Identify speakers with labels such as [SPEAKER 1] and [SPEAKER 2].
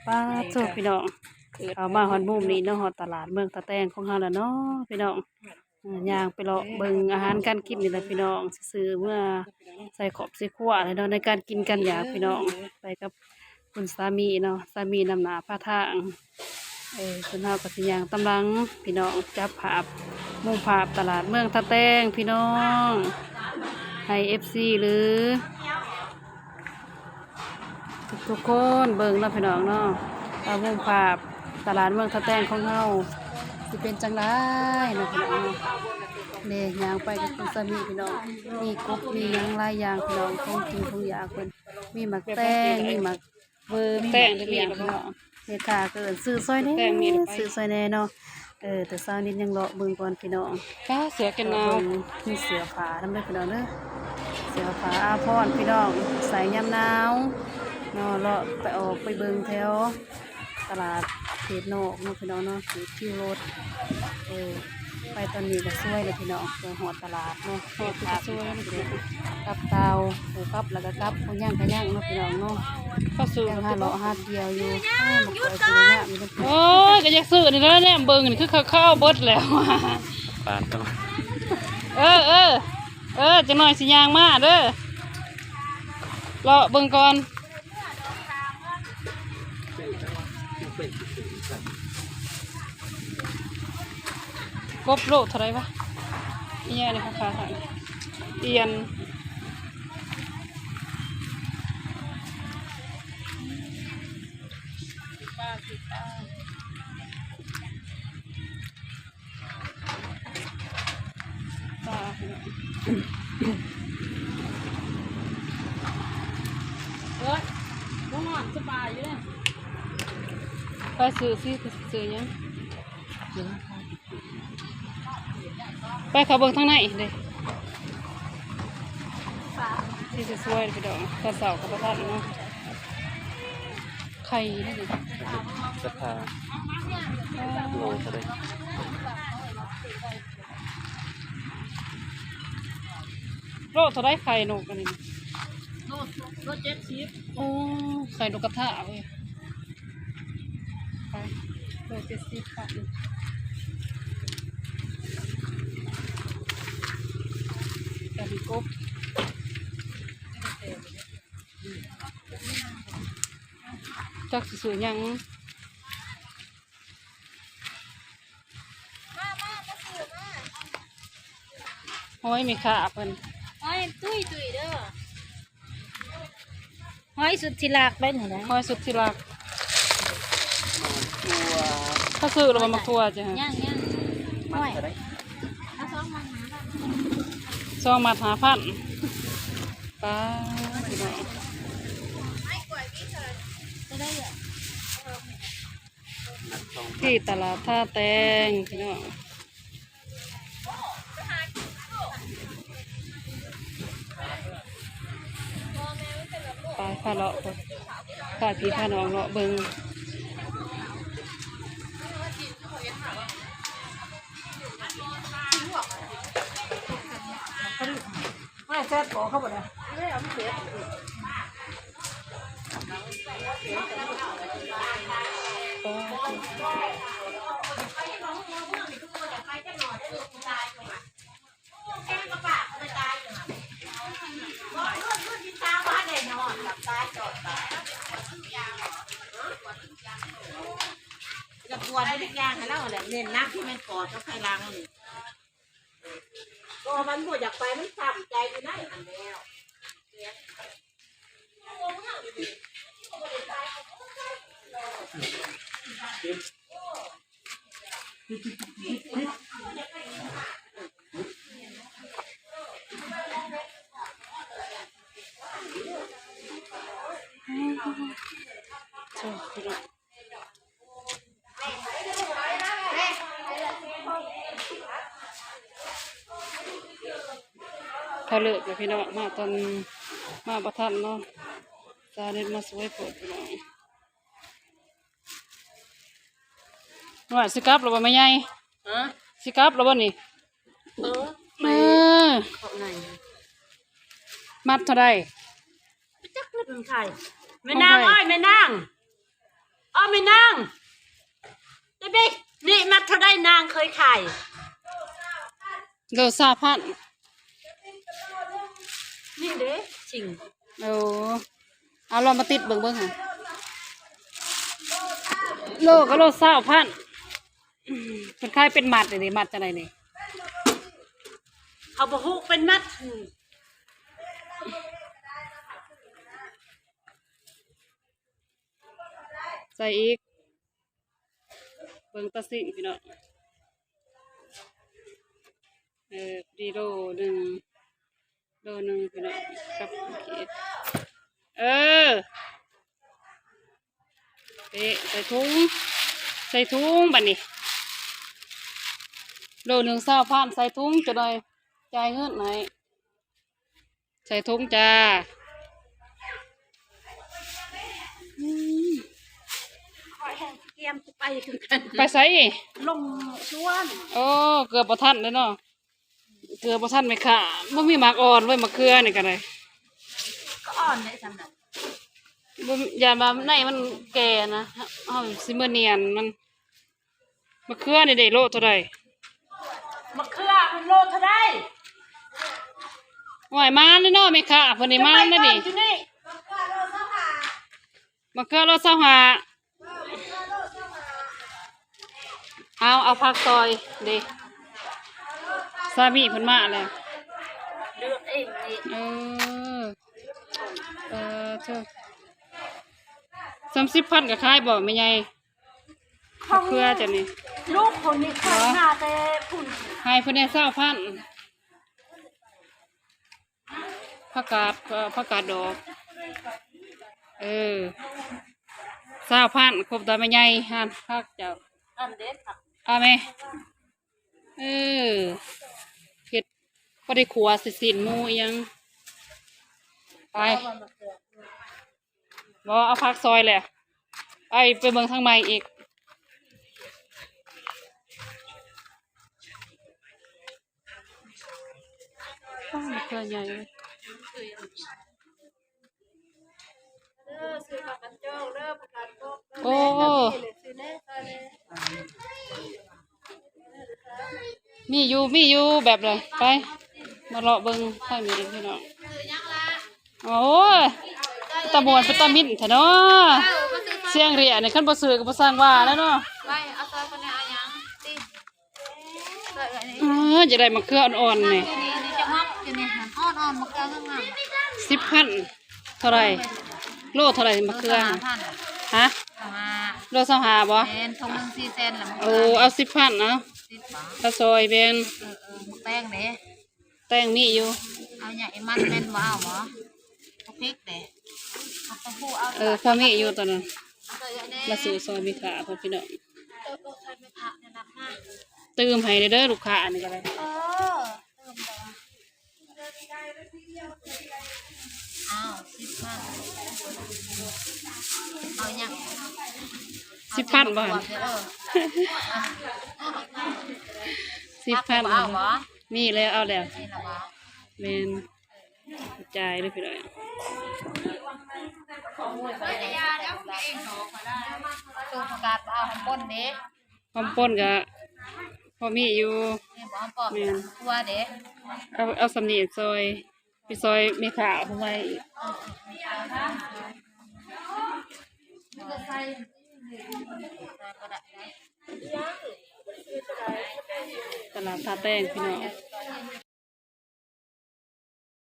[SPEAKER 1] ป้าโทษพี่น้องเอามาฮอดมุมนี้เนาะฮอดตลาดเมืองตะแตงของเฮาแล้วเนาะพี่น้องย่างไปเลาะเบิ่งอาหารการกินนี่แหละพี่น้องซื้อเมื่อใส่ขอบใส่ครัวอะไรเนาะในการกินกันอยากพี่น้องไปกับคุณสามีเนาะสามีนำหน้าพาทางคุณเฮาก็สิย่างตำลังพี่น้องจับภาพมุมภาพตลาดเมืองตะแตงพี่น้องให้ FC หรือทุกคนเบิ่งเนาะพี่น้องเนาะตามมุมภาพตลาดเมืองตะแตงของเฮาสิเป็นจังไรเนาะพี่น้องเด้ย่างไปกับคุณสามีพี่น้องมีกบมีหยังหลายอย่างพี่น้องของกินของอยากเพิ่นมีหมักแตงมีหมักเบอร์มีหมักเลียงพี่น้องเฮ็ดค่ะเกินซื้อซอยแหน่ซื้อซอยแหน่เนาะแต่เช้านี้ยังเลาะเบิ่งก่อนพี่น้อง
[SPEAKER 2] ก้าเสือกันหนาว
[SPEAKER 1] มีเสือผาทำได้พี่น้องเด้อเสือผาอาพรพี่น้องใส่ยามหนาวเนาะเลาะไปออกไปเบิ่งแถวตลาดเขตนอกเนาะพี่น้องเนาะคือคิวรถไปตอนนี้ก็ช่วยเลยพี่น้องไปหอดตลาดเนาะหอดก็ช่วยเลยพี่น้องกับเตากับแล้วก็กับคนย่างก็ย่างเนาะพี่น้องเนาะ
[SPEAKER 2] ข้าวสูตร
[SPEAKER 1] ย่างห้าเลาะห้าเดียวอยู่มาคอยซื้อเนี่ยมีน้ำ
[SPEAKER 2] โอ้ยก็อยากซื้อนี่แล้วแหละเบิ่งนี่คือข้าวเบิดแล้ว
[SPEAKER 3] ปานกัน
[SPEAKER 2] จังหน่อยสิย่างมาเด้อรอเบิ่งก่อนกบโลเท่าไรวะนี่นี่ค่ะค่ะเตียนปลาน้องหอนสบายอยู่เนี่ยไปซื้อซื้อยังไปเขาเบิ่งทางไหนเด้ที่จะสวยไปดอกกระเสากับประทัดเนาะไข่นี่ดิ
[SPEAKER 3] สภาโลเท่าไร
[SPEAKER 2] โลเท่าไรไข่นกกันนี่
[SPEAKER 1] รถ70
[SPEAKER 2] โอ้ไข่นกกระทะเว้ยไปโล70 บาทกับกบจักสิสวยยังโอ้ยมีขาเพิ่น
[SPEAKER 4] หอยตุ้ยเด้อหอยสุดที่รักได้หนินะ
[SPEAKER 2] หอยสุดที่รักถ้าซื้อเรามาทัวจ้ะ
[SPEAKER 4] ย่างหอยเอา2 มันหาบาท
[SPEAKER 2] 2 มา5,000ป้าพี่น้อง
[SPEAKER 4] จะได้เหรอ
[SPEAKER 2] ที่ตลาดท่าแตงพี่น้องไปพาเลาะไปพาพี่พาน้องเลาะเบิ่ง
[SPEAKER 1] ไม่แซ่บบอกเขาบ่ได้
[SPEAKER 4] กับกวนได้ทุกอย่างให้เราแหละเน้นนักที่มันกอดกับไข่ลังนี่ก็มันบ่อยากไปมันสั่งใจอยู่นั่นอันแล้ว
[SPEAKER 2] เขาเลิกเลยพี่น้องมาตอนมาประทันเนาะจาเน็ตมาสวยโปรดพี่น้องว่าสิกลับหรือว่าไม่ใหญ่สิกลับหรือว่านี่มัดเท่าไร
[SPEAKER 4] จักเล่นไข่แม่นางอ้อยแม่นาง เอาไม่นางได้ไหมนี่มัดเท่าได้นางเคยขาย
[SPEAKER 2] โล20,000
[SPEAKER 4] นี่เด้จริง
[SPEAKER 2] โอ้เอาเรามาติดเบิ่งค่ะโลก็โล20,000เป็นคล้ายเป็นหมัดเลยหมัดจังไดนี่
[SPEAKER 4] เอาบะฮุกเป็นมัด
[SPEAKER 2] ใส่อีกเบิ่งตะสิพี่น้องดีโลหนึ่งพี่น้องกับขีดใส่ถุงบัดนี้โลหนึ่ง20,000ใส่ถุงจะหน่อยจ่ายเงินหน่อยใส่ถุงจ้า
[SPEAKER 4] คอยแห้งเตรียมจะไปคือกัน
[SPEAKER 2] ไปใส่
[SPEAKER 4] ลงชวน
[SPEAKER 2] โอ้เกลือบ่ทันเลยเนาะเกลือบ่ทันไหมค่ะบ่มีหมากอ่อนไว้มะเขือนี่กันเลย
[SPEAKER 4] ก็อ่อนได้สำหรับ
[SPEAKER 2] บ่อย่ามาในมันแก่นะเฮาสิมื้อเนียนมันมะเขือนี่ได้โลเท่าใด
[SPEAKER 4] มะเขือเป็นโลเท่าไร
[SPEAKER 2] หวยมานเลยเนาะแม่ค่ะเพิ่นนี่มานแล้วนี่
[SPEAKER 4] อยู่นี่
[SPEAKER 2] มะเขือโล25เอาผักซอยเด้สามีเพิ่นมาแล้ว
[SPEAKER 4] เลือกเองนี่
[SPEAKER 2] เธอ30,000ก็ขายบ่แม่ใหญ่มะเขือจ้ะนี่
[SPEAKER 4] ลูกคนนี้เคยหน้าแต่พุ่น
[SPEAKER 2] ให้เพิ่นได้20,000ผักกาดดอก20,000ครบตาแม่ใหญ่หั่นผักเจ้า
[SPEAKER 4] อันเด็ดค่ะ
[SPEAKER 2] เอาไหมเฮ็ดบ่ได้ขัวสิสินหมูอิหยังไปบ่เอาผักซอยแหละไปเบิ่งทางใหม่อีกมันเคยใหญ่เลยโอ้มีอยู่แบบเลยไปมาเลาะเบิ่งทางนี้พี่น้องโอ้ยตะบวนเป็นตะมินแท้เนาะเสียงเรียนี่คันบ่ซื้อก็บ่สร้างว่าแล้วเนาะ
[SPEAKER 5] ไปเอาซอยคนนี้เอายังติเลยอันนี้
[SPEAKER 2] จะได้มะเขืออ่อนๆนี่
[SPEAKER 5] นี่จะมักจะนี่หันอ่อนๆมะเขืองาม
[SPEAKER 2] 10,000เท่าไหร่โลเท่าไหร่มะเขือ
[SPEAKER 5] 5,000
[SPEAKER 2] ฮะ
[SPEAKER 5] มา
[SPEAKER 2] โล25บ่
[SPEAKER 5] แสนทงนึง4 แสนละมะ
[SPEAKER 2] โอ้
[SPEAKER 5] เขือ
[SPEAKER 2] เอา10,000เอา
[SPEAKER 5] 10 บาท
[SPEAKER 2] ถ้าซอยแบน
[SPEAKER 5] มะแป้งเด้
[SPEAKER 2] แตงมีอยู่
[SPEAKER 5] เอาใหญ่มันแม่นบ่เอาบ่เอาพริกเด้เอาไปผู้เอา
[SPEAKER 2] พอมีอยู่ตอนนั้น
[SPEAKER 5] เอาตัวใหญ่
[SPEAKER 2] มาสู่ซอยมีขาพ่อพี่น้อง
[SPEAKER 5] ใครไม่ผักเนี่ยนับมา
[SPEAKER 2] ตื่มให้เด้อลูกค้านี่ก็ได้
[SPEAKER 5] เติมต่ออ้าว10,000เอายัง
[SPEAKER 2] 10,000บ่หั่น 10,000
[SPEAKER 5] เอาบ่
[SPEAKER 2] มีแล้วเอาแล้ว
[SPEAKER 5] นี่ละบ่
[SPEAKER 2] แม่นจ่ายเด้อพี่น้อง
[SPEAKER 5] ตัวประกาศเอาของป้นเด้
[SPEAKER 2] พร้อมป่นก็พอมีอยู่
[SPEAKER 5] นี่บ่ปอบตัวเด้
[SPEAKER 2] เอาสำนีซอยไปซอยมีขาเอาไว้อีกตลาดท่าแป้งพี่น้อง